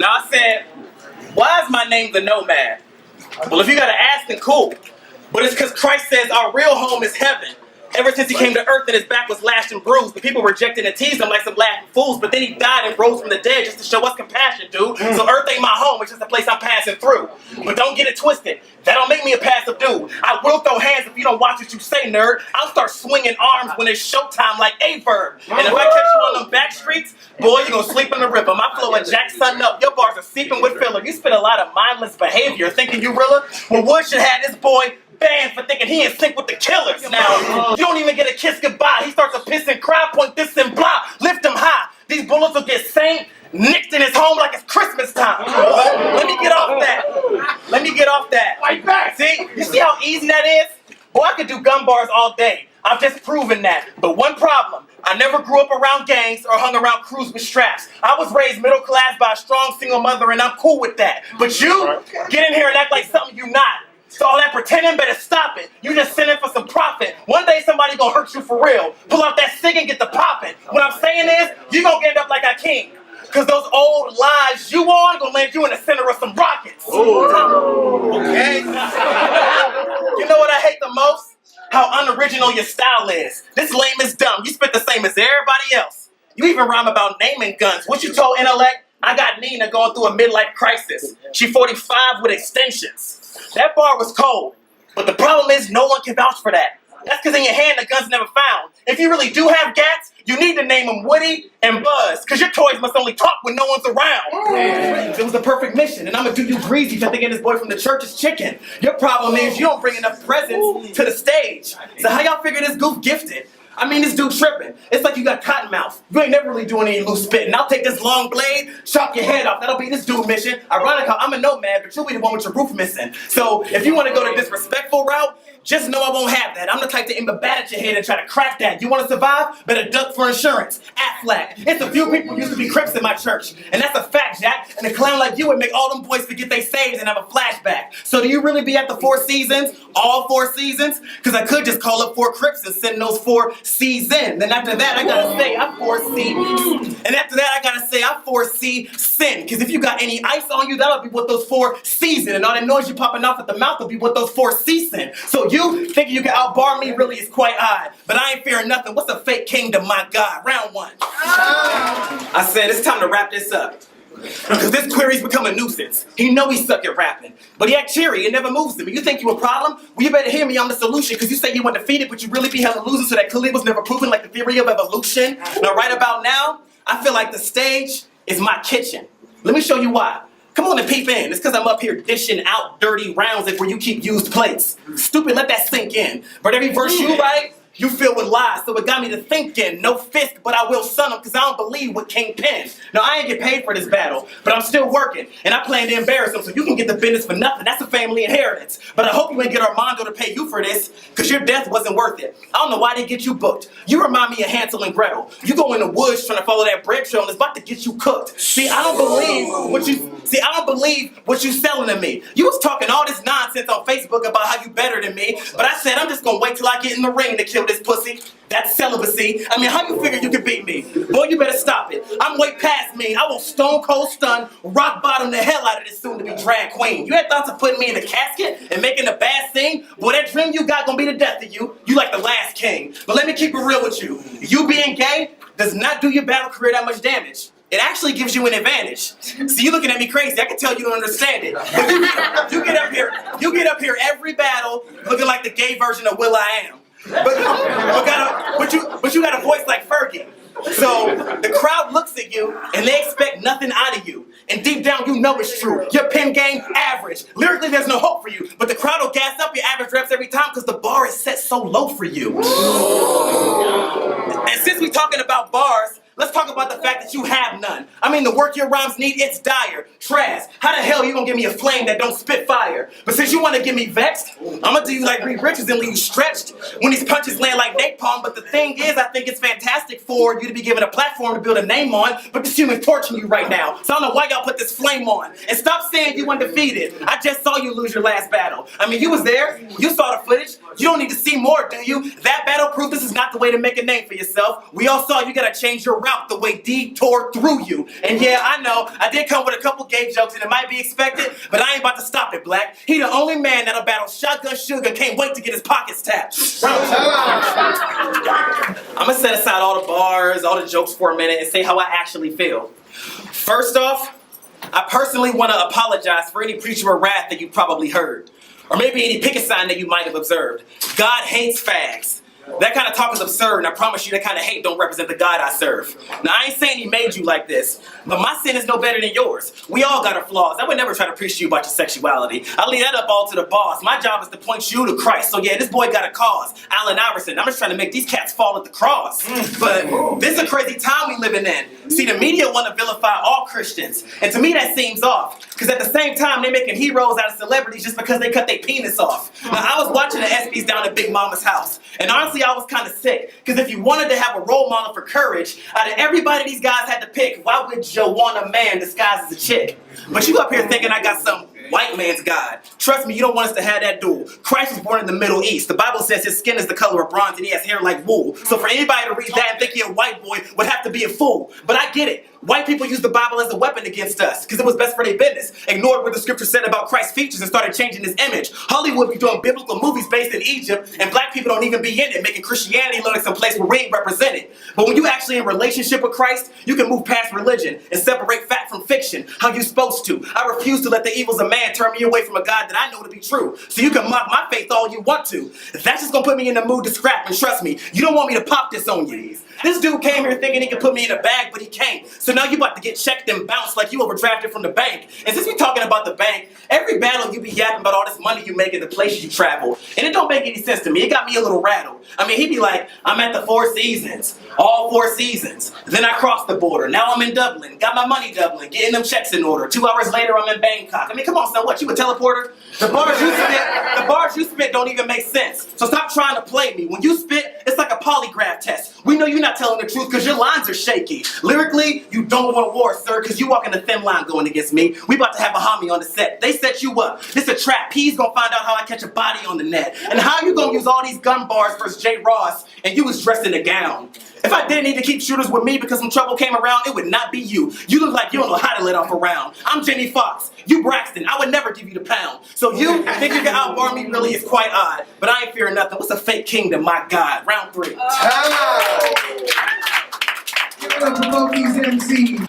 Now I said, why is my name the Nomad? Well, if you gotta ask, then cool. But it's because Christ says our real home is heaven. Ever since he came to earth and his back was lashed and bruised, the people rejected and teased him like some laughing fools, but then he died and rose from the dead just to show us compassion, dude. So earth ain't my home, it's just a place I'm passing through. But don't get it twisted. That don't make me a passive dude. I will throw hands if you don't watch what you say, nerd. I'll start swinging arms when it's showtime like A-Verb. And if I catch you on them back streets, boy, you gonna sleep in the river. My flow will jack sun up. Your bars are seeping with filler. You spit a lot of mindless behavior thinking you realer. Well, Wood should have this boy banned for thinking he in sync with the killers. Now, you don't even get a kiss goodbye. He starts to piss and cry, point this and blah. Lift him high. These bullets will get sank, nicked in his home like it's Christmas time. Let me get off that. Let me get off that. Fight back. See? You see how easy that is? Boy, I could do gun bars all day. I've just proven that. But one problem. I never grew up around gangs or hung around crews with straps. I was raised middle class by a strong single mother, and I'm cool with that. But you, get in here and act like something you not. So all that pretending, better stop it. You just sending for some profit. One day somebody gonna hurt you for real. Pull out that cig and get the poppin'. What I'm saying is, you gonna end up like a king. Cause those old lies you on gonna land you in the center of some rockets. Ooh. Okay? You know what I hate the most? How unoriginal your style is. This lame is dumb. You spit the same as everybody else. You even rhyme about naming guns. What you told Intellect? I got Nina going through a midlife crisis. She 45 with extensions. That bar was cold, but the problem is no one can vouch for that. That's because in your hand the gun's never found. If you really do have gats, you need to name them Woody and Buzz, because your toys must only talk when no one's around. It was the perfect mission, and I'm going to do you greasy for thinking this boy from the church is chicken. Your problem is you don't bring enough presents to the stage. So how y'all figure this goof gifted? I mean, this dude tripping. It's like you got cotton mouth. You ain't never really doing any loose spitting. I'll take this long blade, chop your head off. That'll be this dude's mission. Ironic how I'm a nomad, but you'll be the one with your roof missing. So if you want to go the disrespectful route, just know I won't have that. I'm the type to aim a bat at your head and try to crack that. You want to survive? Better duck for insurance. Aflac. It's a few people who used to be Crips in my church. And that's a fact, Jack. And a clown like you would make all them boys forget they saved and have a flashback. So do you really be at the 4 seasons? All 4 seasons? Because I could just call up 4 Crips and send those 4 C's in. Then after that, I gotta say I foresee. And after that, I gotta say I foresee sin. Because if you got any ice on you, that'll be what those 4 C's in. And all that noise you popping off at the mouth will be what those 4 C's in. So you thinking you can outbar me really is quite odd. But I ain't fearing nothing. What's a fake kingdom, my God? Round 1. I said it's time to wrap this up. Because this query's become a nuisance. He know he suck at rapping. But he act cheery, it never moves him. You think you a problem? Well, you better hear me, I'm the solution. Because you say you want defeated, but you really be hella losing. So that clearly was never proven like the theory of evolution. Now right about now, I feel like the stage is my kitchen. Let me show you why. Come on and peep in. It's because I'm up here dishing out dirty rounds like where you keep used plates. Stupid, let that sink in. But every verse you write, you fill with lies, so it got me to thinking. No Fisk, but I will son him, because I don't believe what King Pen. Now, I ain't get paid for this battle, but I'm still working, and I plan to embarrass him so you can get the business for nothing. That's a family inheritance. But I hope you ain't get Armando to pay you for this, because your death wasn't worth it. I don't know why they get you booked. You remind me of Hansel and Gretel. You go in the woods trying to follow that bread trail, and it's about to get you cooked. See, I don't believe what you selling to me. You was talking all this nonsense on Facebook about how you better than me, but I said I'm just gonna wait till I get in the ring to kill this pussy. That's celibacy. I mean, how you figure you can beat me? Boy, you better stop it. I'm way past mean. I will stone cold stun, rock bottom the hell out of this soon to be drag queen. You had thoughts of putting me in a casket and making a bad scene? Boy, that dream you got gonna be the death of you. You like the last king. But let me keep it real with you. You being gay does not do your battle career that much damage. It actually gives you an advantage. See, you looking at me crazy. I can tell you don't understand it. But you get up here every battle looking like the gay version of Will I Am. But you got a voice like Fergie. So the crowd looks at you and they expect nothing out of you. And deep down you know it's true. Your pen game, average. Lyrically there's no hope for you. But the crowd will gas up your average reps every time because the bar is set so low for you. And since we're talking about bars, let's talk about the fact that you have none. I mean, the work your rhymes need, it's dire. Trash. How the hell are you gonna give me a flame that don't spit fire? But since you wanna get me vexed, I'm gonna do you like Reed Richards and leave you stretched when these punches land like napalm. But the thing is, I think it's fantastic for you to be given a platform to build a name on, but this human's torching you right now. So I don't know why y'all put this flame on. And stop saying you undefeated. I just saw you lose your last battle. I mean, you was there. You saw the footage. You don't need to see more, do you? That battle proved this is not the way to make a name for yourself. We all saw you gotta change your route the way D tore through you. And yeah, I know, I did come with a couple gay jokes and it might be expected, but I ain't about to stop it, Black. He the only man that'll battle Shotgun Sugar, can't wait to get his pockets tapped. I'm gonna set aside all the bars, all the jokes for a minute and say how I actually feel. First off, I personally want to apologize for any preacher of wrath that you probably heard. Or maybe any picket sign that you might have observed. God hates fags. That kind of talk is absurd, and I promise you that kind of hate don't represent the God I serve. Now, I ain't saying he made you like this, but my sin is no better than yours. We all got our flaws. I would never try to preach to you about your sexuality. I leave that up all to the boss. My job is to point you to Christ. So yeah, this boy got a cause. Allen Iverson. I'm just trying to make these cats fall at the cross. But this is a crazy time we living in. See, the media want to vilify all Christians, and to me that seems off. Because at the same time, they're making heroes out of celebrities just because they cut their penis off. Now, I was watching the ESPYs down at Big Mama's house, and honestly, I was kind of sick. Because if you wanted to have a role model for courage, out of everybody these guys had to pick, why would you want a man disguised as a chick? But you up here thinking I got some white man's God. Trust me, you don't want us to have that duel. Christ was born in the Middle East. The Bible says his skin is the color of bronze and he has hair like wool. So for anybody to read that and think he a white boy would have to be a fool. But I get it. White people use the Bible as a weapon against us because it was best for their business. Ignored what the scripture said about Christ's features and started changing his image. Hollywood be doing biblical movies based in Egypt and black people don't even be in it, making Christianity look like some place where we ain't represented. But when you actually in relationship with Christ, you can move past religion and separate fact from fiction, how you supposed to. I refuse to let the evils of man turn me away from a God that I know to be true. So you can mock my faith all you want to. That's just gonna put me in the mood to scrap, and trust me, you don't want me to pop this on you. This dude came here thinking he could put me in a bag, but he can't. So now you about to get checked and bounced like you overdrafted from the bank. And since we talking about the bank, every battle you be yapping about all this money you make in the places you travel. And it don't make any sense to me. It got me a little rattled. I mean, he be like, I'm at the Four Seasons. All 4 seasons. Then I crossed the border. Now I'm in Dublin. Got my money doubling. Getting them checks in order. 2 hours later, I'm in Bangkok. I mean, come on, son. What, you a teleporter? The bars you spit don't even make sense. So stop trying to play me. When you spit, it's like a polygraph test. We know you're not telling the truth because your lines are shaky. Lyrically, you don't want war, sir, because you walking a thin line going against me. We about to have a homie on the set. They set you up. This a trap. He's gonna find out how I catch a body on the net. And how you gonna use all these gun bars versus J. Ross and you was dressed in a gown? If I didn't need to keep shooters with me because some trouble came around, it would not be you. You look like you don't know how to let off a round. I'm Jamie Foxx. You Braxton. I would never give you the pound. So you think you can outbar me really is quite odd. But I ain't fearing nothing. What's a fake kingdom, my God? Round 3. Give it up for both these MCs.